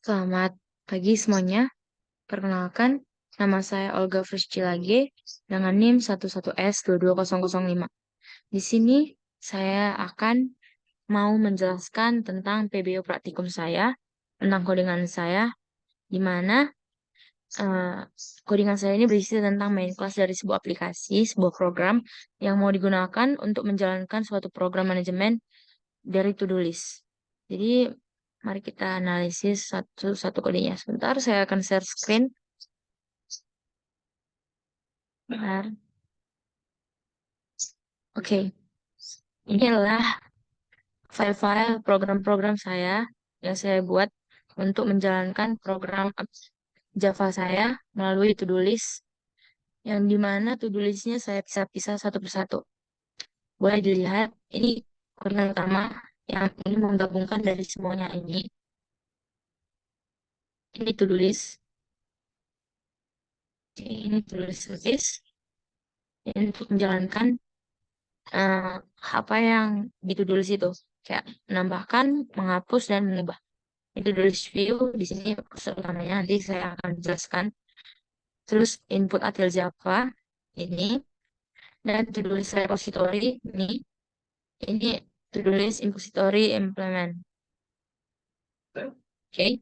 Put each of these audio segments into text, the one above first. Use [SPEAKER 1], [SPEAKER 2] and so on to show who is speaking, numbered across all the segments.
[SPEAKER 1] Selamat pagi semuanya. Perkenalkan, nama saya Olga Frischilage dengan NIM 11S22005. Di sini saya akan mau menjelaskan tentang PBO praktikum saya, tentang codingan saya, di mana eh, codingan saya ini berisi tentang main class dari sebuah aplikasi, sebuah program yang mau digunakan untuk menjalankan suatu program manajemen dari to-do list. Jadi, mari kita analisis satu-satu kodenya. Sebentar, saya akan share screen. Bentar. Oke, ini adalah file-file program-program saya yang saya buat untuk menjalankan program Java saya melalui to-do list, yang dimana to-do listnya saya pisah-pisah satu persatu. Boleh dilihat, ini kode utama yang ini menggabungkan dari semuanya ini. Ini to-do list. Oke, ini to-do list service. Ini untuk menjalankan eh, apa yang di to-do list itu. Kayak menambahkan, menghapus, dan mengubah. Itu to-do list view, di sini kursor utamanya, nanti saya akan jelaskan. Terus input atil Java, ini. Dan to-do list repository, ini. Ini to-do list repository implement. Oke,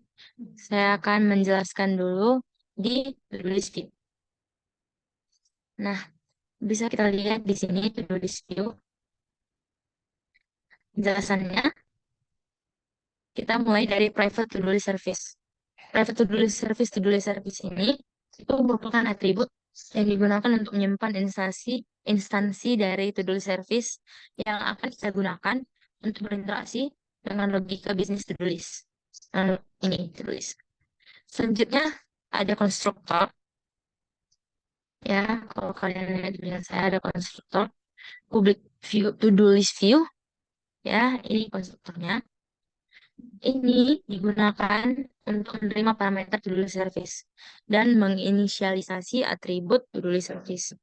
[SPEAKER 1] saya akan menjelaskan dulu di to-do list view. Nah, bisa kita lihat di sini to-do list view. Penjelasannya, kita mulai dari private to-do list service. Private to-do list service ini itu merupakan atribut yang digunakan untuk menyimpan instansi dari to-do list service yang akan kita gunakan untuk berinteraksi dengan logika bisnis to-do list. Ini to-do list. Selanjutnya ada konstruktor. Ya, kalau kalian lihat dengan saya ada konstruktor. Public view, to-do list view. Ya, ini konstruktornya. Ini digunakan untuk menerima parameter to-do list service dan menginisialisasi atribut to-do list service.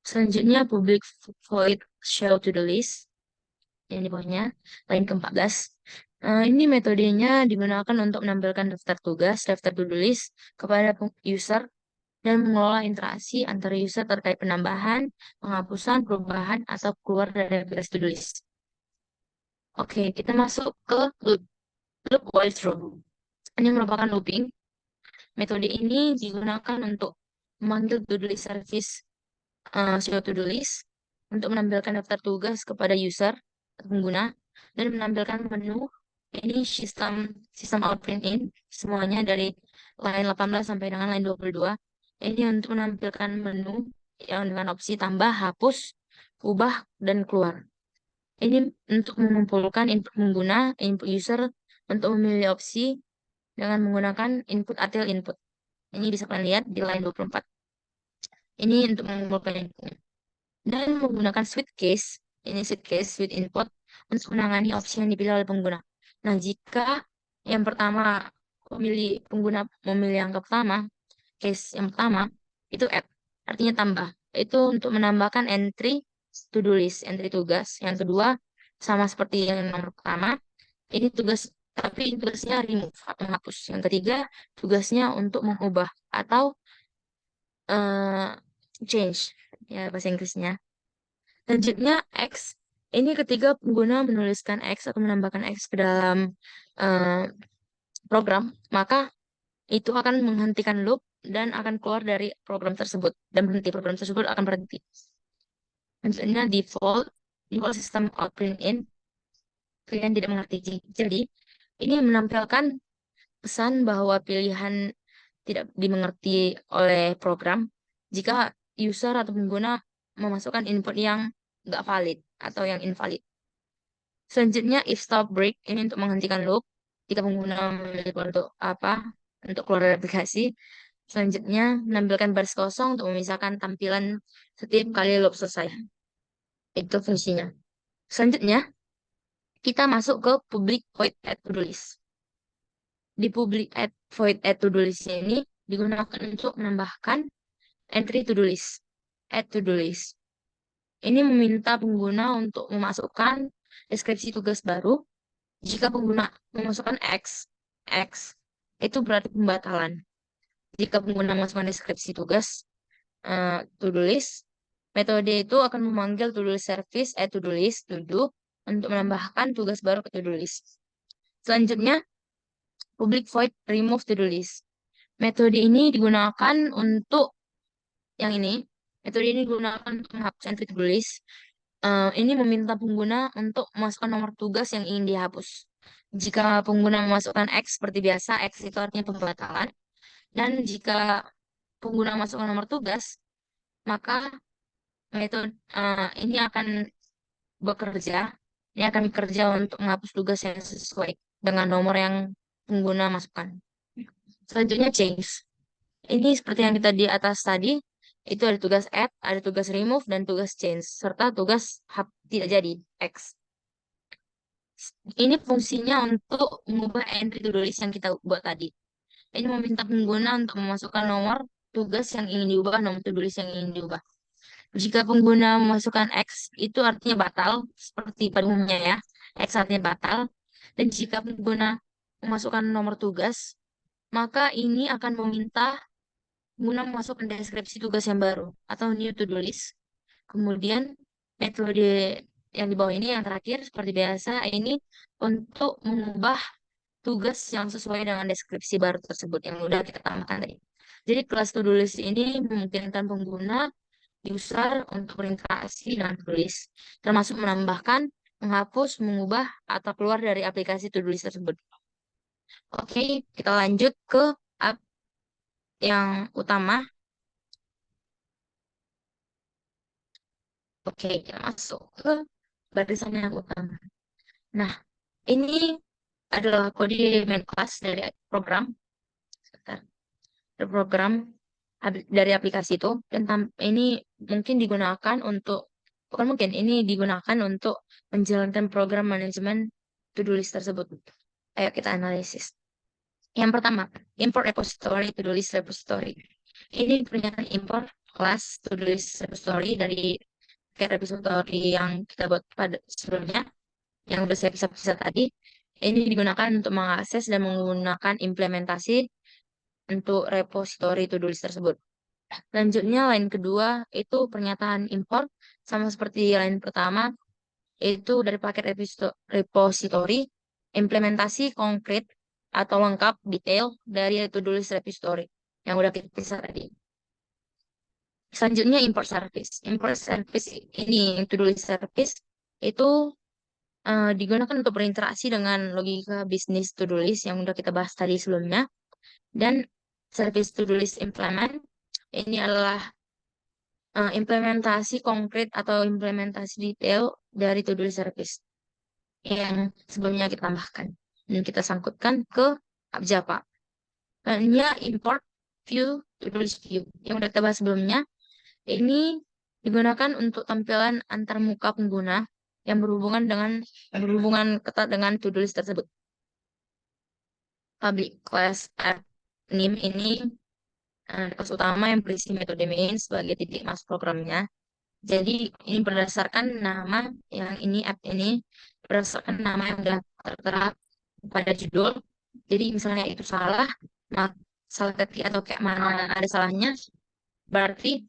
[SPEAKER 1] Selanjutnya, public void show to-do list. Yang di bawahnya, line ke-14. Ini metodenya digunakan untuk menampilkan daftar tugas, daftar to-do list kepada user dan mengelola interaksi antara user terkait penambahan, penghapusan, perubahan, atau keluar dari aplikasi to-do list. Oke, kita masuk ke loop while true. Ini merupakan looping. Metode ini digunakan untuk memanggil to-do list service show to-do list untuk menampilkan daftar tugas kepada user atau pengguna dan menampilkan menu. Ini sistem out print in semuanya dari line 18 sampai dengan line 22. Ini untuk menampilkan menu yang dengan opsi tambah, hapus, ubah, dan keluar. Ini untuk mengumpulkan input pengguna, input user untuk memilih opsi dengan menggunakan input atil input. Ini bisa kalian lihat di line 24. Ini untuk mengumpulkan input. Dan menggunakan switch case, ini switch case, switch input, untuk menangani opsi yang dipilih oleh pengguna. Nah, jika yang pertama pengguna memilih yang pertama, case yang pertama, itu add, artinya tambah. Itu untuk menambahkan entry to-do list, entry tugas. Yang kedua, sama seperti yang nomor pertama, ini tugas, tapi tugasnya remove atau menghapus. Yang ketiga, tugasnya untuk mengubah atau eh, change, ya bahasa Inggrisnya. Selanjutnya X. Ini ketika pengguna menuliskan X atau menambahkan X ke dalam eh, program, maka itu akan menghentikan loop dan akan keluar dari program tersebut dan berhenti, program tersebut akan berhenti. Selanjutnya default system out print in. Kalian tidak mengerti. Jadi ini menampilkan pesan bahwa pilihan tidak dimengerti oleh program jika user atau pengguna memasukkan input yang nggak valid atau yang invalid. Selanjutnya, if stop break ini untuk menghentikan loop jika pengguna memilih untuk apa? Untuk keluar dari aplikasi. Selanjutnya, menampilkan baris kosong untuk memisahkan tampilan setiap kali loop selesai. Itu fungsinya. Selanjutnya, kita masuk ke public void add to do list. Di public void add to do list ini digunakan untuk menambahkan entry to do list. Add to do list. Ini meminta pengguna untuk memasukkan deskripsi tugas baru. Jika pengguna memasukkan X, itu berarti pembatalan. Jika pengguna masukkan deskripsi tugas to-do list, metode itu akan memanggil to-do list service, to-do list, to do, untuk menambahkan tugas baru ke to-do list. Selanjutnya, public void remove to-do list. Metode ini digunakan untuk yang ini. Metode ini digunakan untuk menghapus entry to-do list. Ini meminta pengguna untuk memasukkan nomor tugas yang ingin dihapus. Jika pengguna memasukkan X seperti biasa, X itu artinya pembatalan. Dan jika pengguna memasukkan nomor tugas, maka metode ini akan bekerja. Ini akan bekerja untuk menghapus tugas yang sesuai dengan nomor yang pengguna masukkan. Selanjutnya change. Ini seperti yang kita di atas tadi, itu ada tugas add, ada tugas remove, dan tugas change, serta tugas tidak jadi, X. Ini fungsinya untuk mengubah entry to-do list yang kita buat tadi. Ini meminta pengguna untuk memasukkan nomor tugas yang ingin diubah, nomor to-do list yang ingin diubah. Jika pengguna memasukkan X, itu artinya batal, seperti pada umumnya ya. X artinya batal. Dan jika pengguna memasukkan nomor tugas, maka ini akan meminta pengguna memasukkan deskripsi tugas yang baru atau new to-do list. Kemudian metode yang di bawah ini yang terakhir seperti biasa ini untuk mengubah tugas yang sesuai dengan deskripsi baru tersebut yang udah kita tambahkan tadi. Jadi kelas to-do list ini memungkinkan pengguna user untuk berinteraksi dengan tulis, termasuk menambahkan, menghapus, mengubah, atau keluar dari aplikasi to-do list tersebut. Oke, kita lanjut ke app yang utama. Oke, kita masuk ke barisan yang utama. Nah, ini adalah kode main class dari program. Sebentar. Dari program dari aplikasi itu. Dan ini mungkin digunakan untuk, bukan mungkin, ini digunakan untuk menjalankan program manajemen to-do list tersebut. Ayo kita analisis. Yang pertama, import repository to-do list repository. Ini pernyataan import kelas to-do list repository dari paket repository yang kita buat pada sebelumnya, yang udah saya pisah-pisah tadi. Ini digunakan untuk mengakses dan menggunakan implementasi untuk repository to-do list tersebut. Selanjutnya, line kedua itu pernyataan import, sama seperti line pertama, itu dari paket repository, implementasi konkret atau lengkap detail dari to-do list repository yang udah kita pisah tadi. Selanjutnya import service. Import service ini to-do list service itu digunakan untuk berinteraksi dengan logika bisnis to-do list yang udah kita bahas tadi sebelumnya. Dan service to-do list implement ini adalah implementasi konkret atau implementasi detail dari to-do list service yang sebelumnya kita tambahkan dan kita sangkutkan ke app Java. Selanjutnya import view to-do list view yang udah kita bahas sebelumnya. Ini digunakan untuk tampilan antar muka pengguna yang berhubungan ketat dengan to-do list tersebut. Public class app name ini kelas utama yang berisi metode main sebagai titik masuk programnya. Jadi ini berdasarkan nama yang ini app ini berdasarkan nama yang sudah tertera pada judul. Jadi misalnya itu salah, salah ketik atau kayak mana ada salahnya, berarti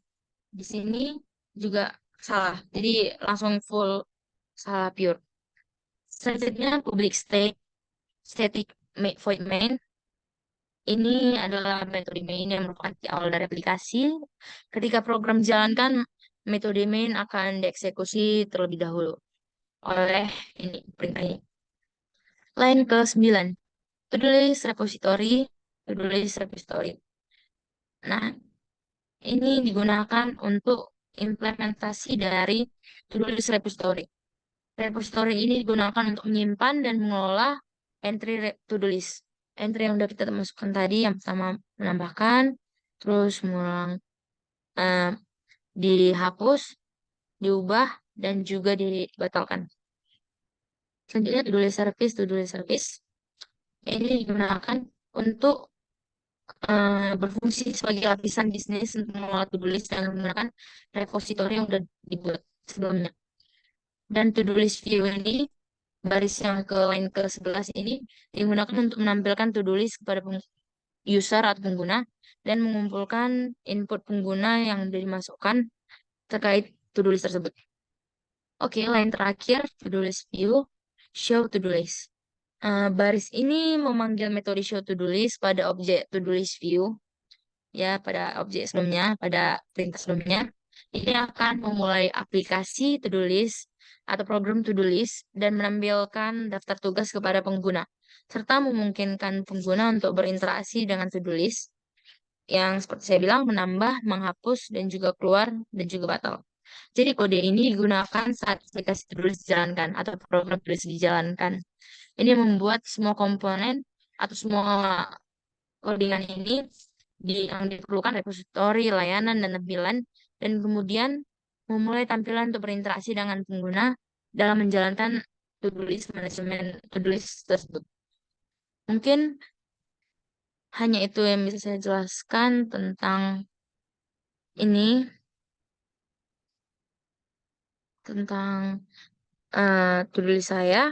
[SPEAKER 1] di sini juga salah. Jadi langsung full salah pure. Selanjutnya public static void main. Ini adalah metode main yang merupakan di awal dari aplikasi. Ketika program dijalankan, metode main akan dieksekusi terlebih dahulu oleh ini perintahnya. Line ke-9, to-do list repository, to-do list repository. Nah, ini digunakan untuk implementasi dari to-do list repository. Repository ini digunakan untuk menyimpan dan mengelola entry to-do list. Entry yang sudah kita masukkan tadi, yang pertama menambahkan, terus mengulang, dihapus, diubah, dan juga dibatalkan. Selanjutnya to-do list service. Ini digunakan untuk berfungsi sebagai lapisan bisnis untuk mengelola to-do list dengan menggunakan repository yang sudah dibuat sebelumnya. Dan to-do list view ini, baris yang ke line ke-11 ini, digunakan untuk menampilkan to-do list kepada user atau pengguna dan mengumpulkan input pengguna yang sudah dimasukkan terkait to-do list tersebut. Oke, line terakhir, to-do list view, show to-do list. Baris ini memanggil metode show to-do list pada objek to-do list view, ya, pada objek sebelumnya, pada perintah sebelumnya. Ini akan memulai aplikasi to-do list atau program to-do list dan menampilkan daftar tugas kepada pengguna, serta memungkinkan pengguna untuk berinteraksi dengan to-do list yang seperti saya bilang menambah, menghapus, dan juga keluar, dan juga batal. Jadi kode ini digunakan saat aplikasi tulis dijalankan atau program tulis dijalankan. Ini membuat semua komponen atau semua codingan ini yang diperlukan repository, layanan, dan tampilan, dan kemudian memulai tampilan untuk berinteraksi dengan pengguna dalam menjalankan to-do list manajemen to-do list tersebut. Mungkin hanya itu yang bisa saya jelaskan tentang ini, tentang to-do list saya.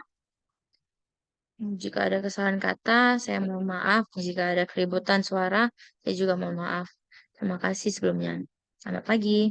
[SPEAKER 1] Jika ada kesalahan kata, saya mohon maaf. Jika ada keributan suara, saya juga mohon maaf. Terima kasih sebelumnya. Selamat pagi.